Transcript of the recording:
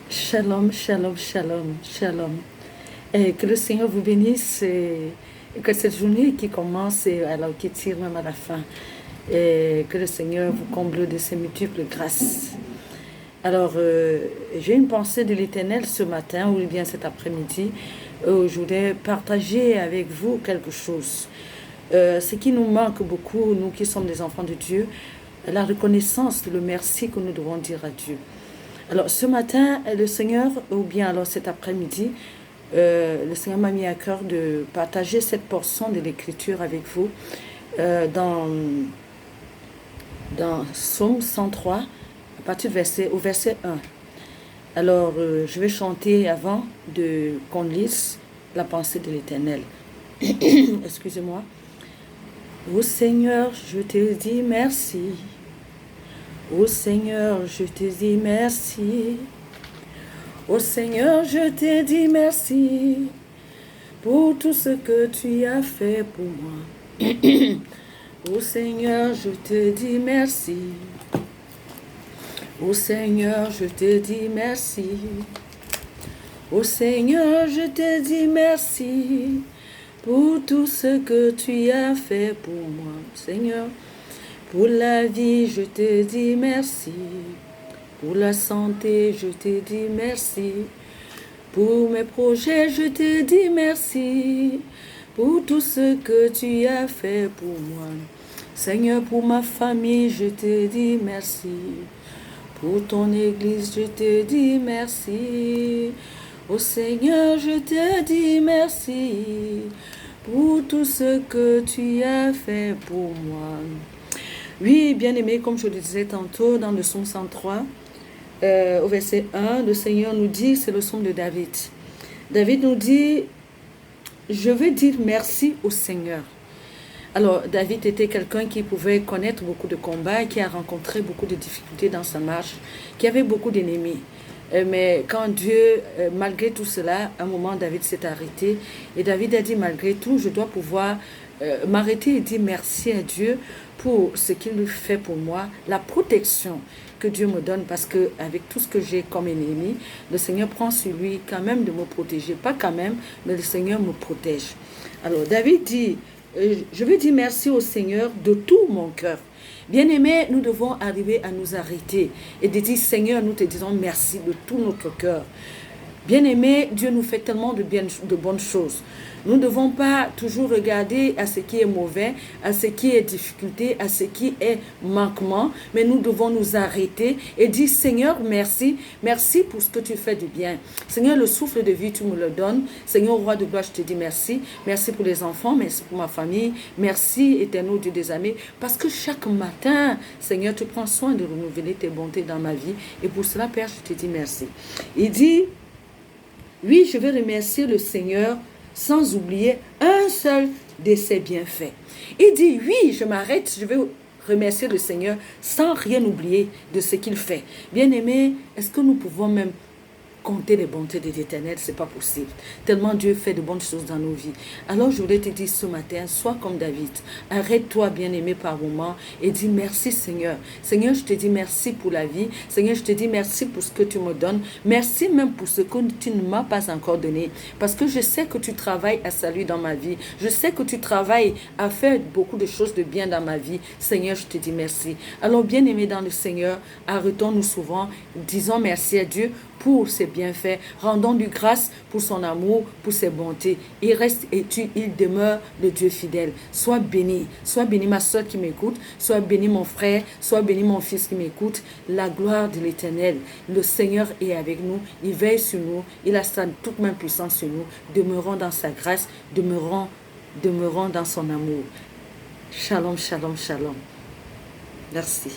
Shalom, shalom, shalom, shalom. Et que le Seigneur vous bénisse et que cette journée qui commence et alors qui tire même à la fin, et que le Seigneur vous comble de ses multiples grâces. Alors, j'ai une pensée de l'Éternel ce matin ou bien cet après-midi où je voudrais partager avec vous quelque chose. Ce qui nous manque beaucoup, nous qui sommes des enfants de Dieu, la reconnaissance, le merci que nous devons dire à Dieu. Alors, ce matin, le Seigneur, ou bien alors cet après-midi, le Seigneur m'a mis à cœur de partager cette portion de l'Écriture avec vous dans Psaume 103, à partir au verset 1. Alors, je vais chanter avant qu'on lise la pensée de l'Éternel. Excusez-moi. Ô Seigneur, je te dis merci. Ô Seigneur, je te dis merci. Ô Seigneur, je te dis merci pour tout ce que tu as fait pour moi. Ô Seigneur, je te dis merci. Ô Seigneur, je te dis merci. Ô Seigneur, je te dis merci pour tout ce que tu as fait pour moi. Seigneur, pour la vie, je te dis merci. Pour la santé, je te dis merci. Pour mes projets, je te dis merci. Pour tout ce que tu as fait pour moi. Seigneur, pour ma famille, je te dis merci. Pour ton église, je te dis merci. Oh Seigneur, je te dis merci. Pour tout ce que tu as fait pour moi. Oui, bien-aimé, comme je le disais tantôt dans le psaume 103, au verset 1, le Seigneur nous dit, c'est le psaume de David. David nous dit, je veux dire merci au Seigneur. Alors, David était quelqu'un qui pouvait connaître beaucoup de combats, qui a rencontré beaucoup de difficultés dans sa marche, qui avait beaucoup d'ennemis. Mais quand Dieu, malgré tout cela, à un moment, David s'est arrêté. Et David a dit, malgré tout, je dois pouvoir m'arrêter et dire merci à Dieu pour ce qu'il fait pour moi, la protection que Dieu me donne, parce que avec tout ce que j'ai comme ennemi, le Seigneur prend sur lui quand même de me protéger. Pas quand même, mais le Seigneur me protège. Alors, David dit, je veux dire merci au Seigneur de tout mon cœur. Bien-aimés, nous devons arriver à nous arrêter et de dire, Seigneur, nous te disons merci de tout notre cœur. Bien-aimés, Dieu nous fait tellement de bonnes choses. Nous ne devons pas toujours regarder à ce qui est mauvais, à ce qui est difficulté, à ce qui est manquement, mais nous devons nous arrêter et dire, Seigneur, merci, merci pour ce que tu fais du bien. Seigneur, le souffle de vie, tu me le donnes. Seigneur, roi de gloire, je te dis merci. Merci pour les enfants, merci pour ma famille. Merci, éternel Dieu des armées, parce que chaque matin, Seigneur, tu prends soin de renouveler tes bontés dans ma vie. Et pour cela, Père, je te dis merci. Il dit, oui, je vais remercier le Seigneur sans oublier un seul de ses bienfaits. Il dit, oui, je m'arrête, je vais remercier le Seigneur sans rien oublier de ce qu'il fait. Bien-aimés, est-ce que nous pouvons même compter les bontés de l'Éternel? C'est pas possible. Tellement Dieu fait de bonnes choses dans nos vies. Alors je voulais te dire ce matin, sois comme David. Arrête-toi, bien-aimé, par moment et dis merci Seigneur. Seigneur, je te dis merci pour la vie. Seigneur, je te dis merci pour ce que tu me donnes. Merci même pour ce que tu ne m'as pas encore donné. Parce que je sais que tu travailles à salut dans ma vie. Je sais que tu travailles à faire beaucoup de choses de bien dans ma vie. Seigneur, je te dis merci. Alors, bien-aimé dans le Seigneur, arrêtons-nous souvent, disons merci à Dieu pour ses bienfaits, rendons lui grâce pour son amour, pour ses bontés. Il reste et il demeure le Dieu fidèle. Sois béni ma soeur qui m'écoute, sois béni mon frère, sois béni mon fils qui m'écoute. La gloire de l'Éternel, le Seigneur est avec nous, il veille sur nous, il a sa toute main puissante sur nous. Demeurons dans sa grâce, demeurons dans son amour. Shalom, shalom, shalom. Merci.